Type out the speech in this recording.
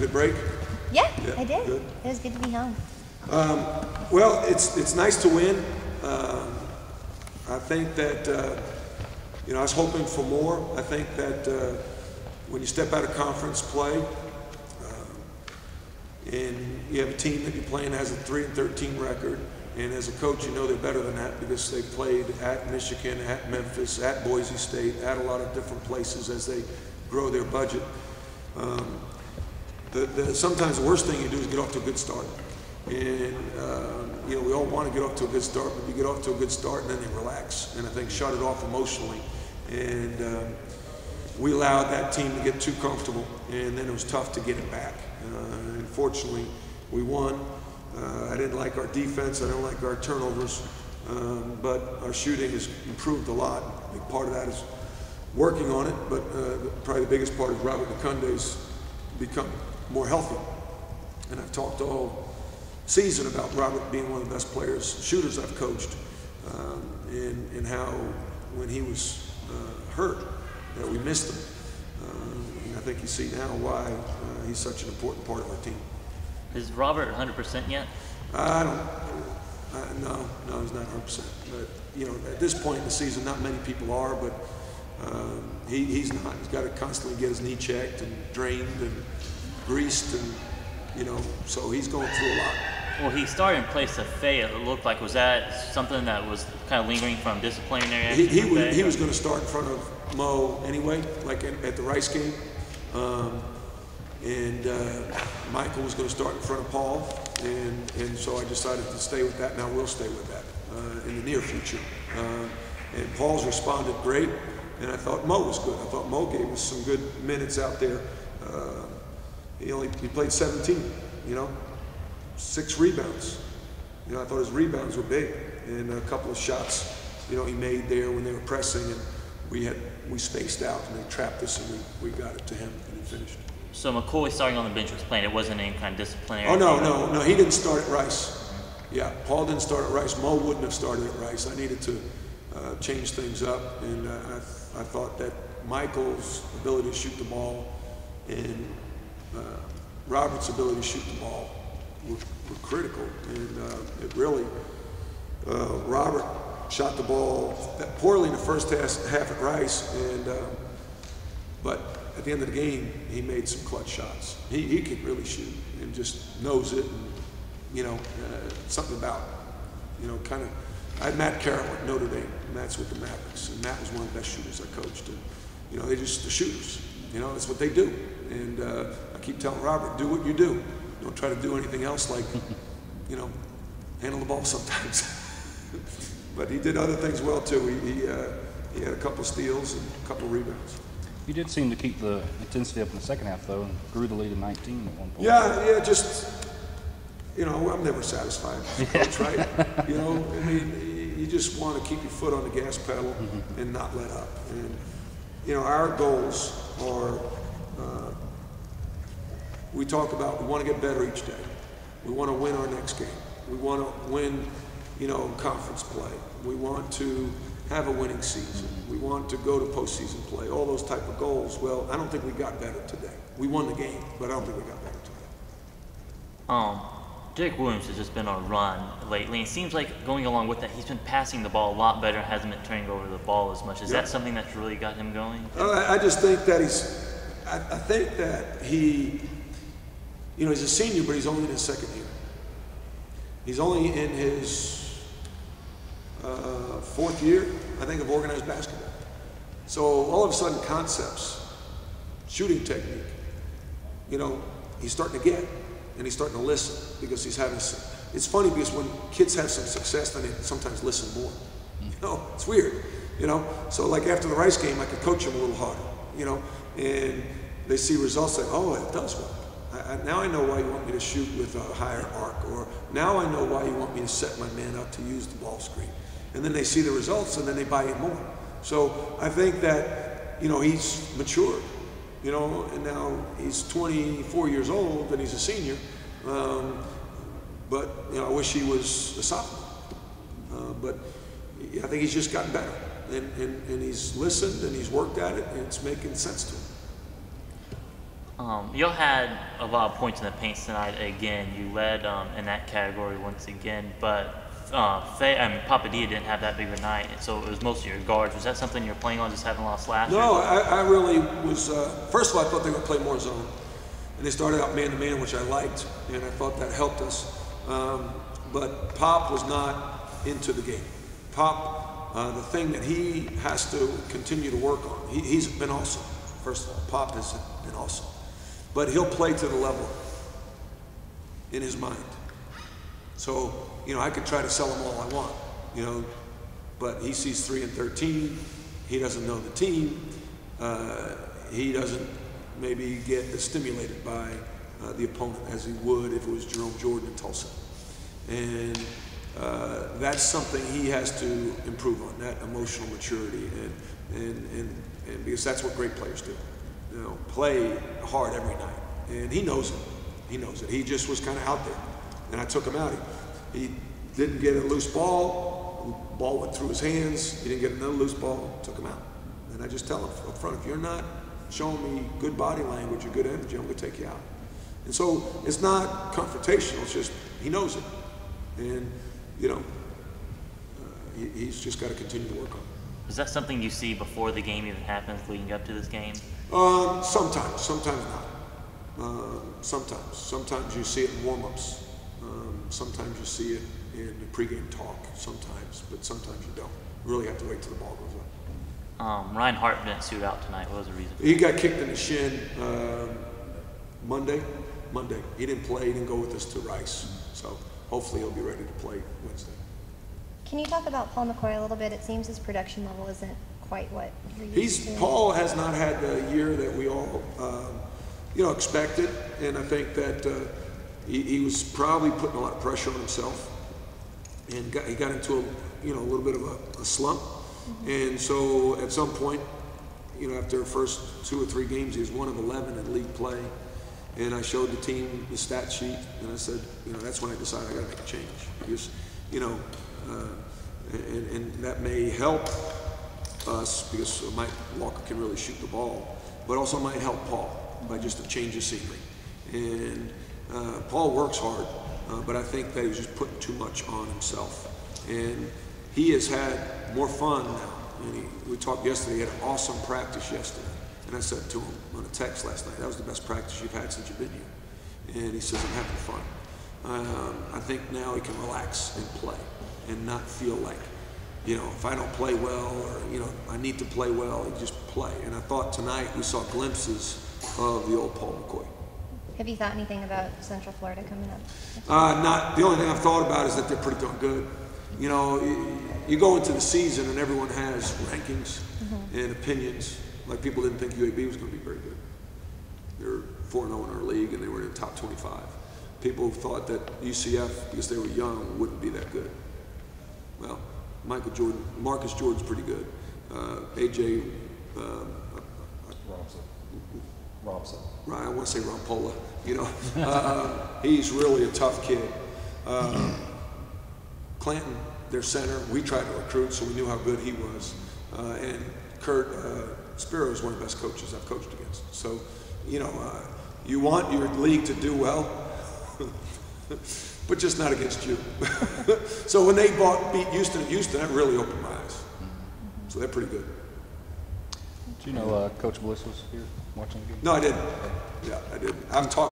good break? Yeah, I did. Good. It was good to be home. Well, it's nice to win. I think that, I was hoping for more. I think that when you step out of conference play, and you have a team that you're playing that has a 3-13 record, and as a coach, you know they're better than that because they played at Michigan, at Memphis, at Boise State, at a lot of different places as they grow their budget. Sometimes the worst thing you do is get off to a good start. And, we all want to get off to a good start, but you get off to a good start and then they relax. And I think shut it off emotionally. And we allowed that team to get too comfortable, and then it was tough to get it back. Unfortunately, we won. I didn't like our defense. I didn't like our turnovers. But our shooting has improved a lot. I think part of that is working on it, but probably the biggest part is Robert Nakunde's become more healthy. And I've talked all season about Robert being one of the best shooters I've coached, and how when he was hurt, that we missed him. And I think you see now why he's such an important part of our team. Is Robert 100% yet? No, he's not 100%. But at this point in the season, not many people are, but he's not. He's got to constantly get his knee checked and drained and greased, and so he's going through a lot. Well, he started in place of Faye. It looked like, was that something that was kind of lingering from disciplinary action? He was going to start in front of Mo anyway, like at the Rice game, and Michael was going to start in front of Paul, and so I decided to stay with that, and I will stay with that in the near future. And Paul's responded great, and I thought Mo was good. I thought Mo gave us some good minutes out there. He played 17, 6 rebounds. I thought his rebounds were big, and a couple of shots, he made there when they were pressing, and we spaced out, and they trapped us, and we got it to him, and he finished. So McCoy starting on the bench was playing. It wasn't any kind of disciplinary. Oh no, he didn't start at Rice. Yeah, Paul didn't start at Rice. Mo wouldn't have started at Rice. I needed to change things up, and I thought that Michael's ability to shoot the ball and Robert's ability to shoot the ball were critical, and it really, Robert shot the ball poorly in the first half at Rice, but at the end of the game, he made some clutch shots. He could really shoot and just knows it, and something about, kind of. I had Matt Carroll at Notre Dame. Matt's with the Mavericks, and Matt was one of the best shooters I coached, and they're just the shooters. That's what they do, and I keep telling Robert, do what you do. Don't try to do anything else like, handle the ball sometimes. But he did other things well too. He had a couple steals and a couple rebounds. You did seem to keep the intensity up in the second half though, and grew the lead to 19 at one point. Yeah, just, I'm never satisfied, coach, right? You just want to keep your foot on the gas pedal and not let up. And our goals are. We talk about we want to get better each day. We want to win our next game. We want to win, conference play. We want to have a winning season. We want to go to postseason play, all those type of goals. Well, I don't think we got better today. We won the game, but I don't think we got better today. Derek Williams has just been on a run lately. It seems like going along with that, he's been passing the ball a lot better, hasn't been turning over the ball as much. Is that something that's really got him going? I just think that I think that he, he's a senior, but he's only in his second year. He's only in his 4th year, I think, of organized basketball. So all of a sudden, concepts, shooting technique, he's starting to get, and he's starting to listen because he's having. It's funny because when kids have some success, then they sometimes listen more. It's weird. So like after the Rice game, I could coach him a little harder. And they see results like, oh, it does work. Now I know why you want me to shoot with a higher arc, or now I know why you want me to set my man up to use the ball screen. And then they see the results, and then they buy in more. So I think that, he's matured, and now he's 24 years old, and he's a senior. But, I wish he was a sophomore. But I think he's just gotten better, and he's listened, and he's worked at it, and it's making sense to him. Y'all had a lot of points in the paint tonight again. You led in that category once again, but Papadilla didn't have that big of a night, so it was mostly your guards. Was that something you're playing on, just having a lot of slashes? No, I really was, first of all, I thought they would play more zone. And they started out man-to-man, which I liked, and I thought that helped us. But Pop was not into the game. Pop, the thing that he has to continue to work on, he's been awesome, first of all. Pop has been awesome. But he'll play to the level in his mind. So, I could try to sell him all I want, but he sees 3 and 13. He doesn't know the team. He doesn't maybe get as stimulated by the opponent as he would if it was Jerome Jordan in Tulsa. And that's something he has to improve on, that emotional maturity, and because that's what great players do. Play hard every night. And he knows it. He knows it. He just was kind of out there. And I took him out. He didn't get a loose ball. The ball went through his hands. He didn't get another loose ball. Took him out. And I just tell him up front, if you're not showing me good body language or good energy, I'm going to take you out. And so it's not confrontational. It's just he knows it. And, he's just got to continue to work on it. Is that something you see before the game even happens, leading up to this game? Sometimes not. Sometimes you see it in warm-ups. Sometimes you see it in the pregame talk. Sometimes, but sometimes you don't. You really have to wait till the ball goes up. Ryan Hart didn't suit out tonight. What was the reason? He got kicked in the shin Monday. He didn't play. He didn't go with us to Rice. So hopefully he'll be ready to play Wednesday. Can you talk about Paul McCoy a little bit? It seems his production level isn't quite what you're used to. Paul has not had the year that we all, expected, and I think that he was probably putting a lot of pressure on himself, and he got into a little bit of a slump, and so at some point, after the first 2 or 3 games, he was 1 of 11 in league play, and I showed the team the stat sheet, and I said, that's when I decided I got to make a change, because, and that may help us because Mike Walker can really shoot the ball, but also might help Paul by just a change of scenery. And Paul works hard, but I think that he's just putting too much on himself. And he has had more fun now. And we talked yesterday, he had an awesome practice yesterday. And I said to him on a text last night, that was the best practice you've had since you've been here. And he says, I'm having fun. I think now he can relax and play and not feel like, if I don't play well or, I need to play well, he just play. And I thought tonight we saw glimpses of the old Paul McCoy. Have you thought anything about Central Florida coming up? Not. The only thing I've thought about is that they're pretty darn good. You go into the season and everyone has rankings and opinions. Like people didn't think UAB was going to be very good. They're 4-0 in our league and they were in the top 25. People thought that UCF, because they were young, wouldn't be that good. Well, Marcus Jordan's pretty good. AJ Robson. Right, I want to say Rampola. He's really a tough kid. Clanton, their center, we tried to recruit, so we knew how good he was. And Kurt Spiro is one of the best coaches I've coached against. So, you want your league to do well, but just not against you. So when they beat Houston at Houston, that really opened my eyes. So they're pretty good. Do you know Coach Bliss was here watching the game? No, I didn't. Yeah, I didn't. I've talked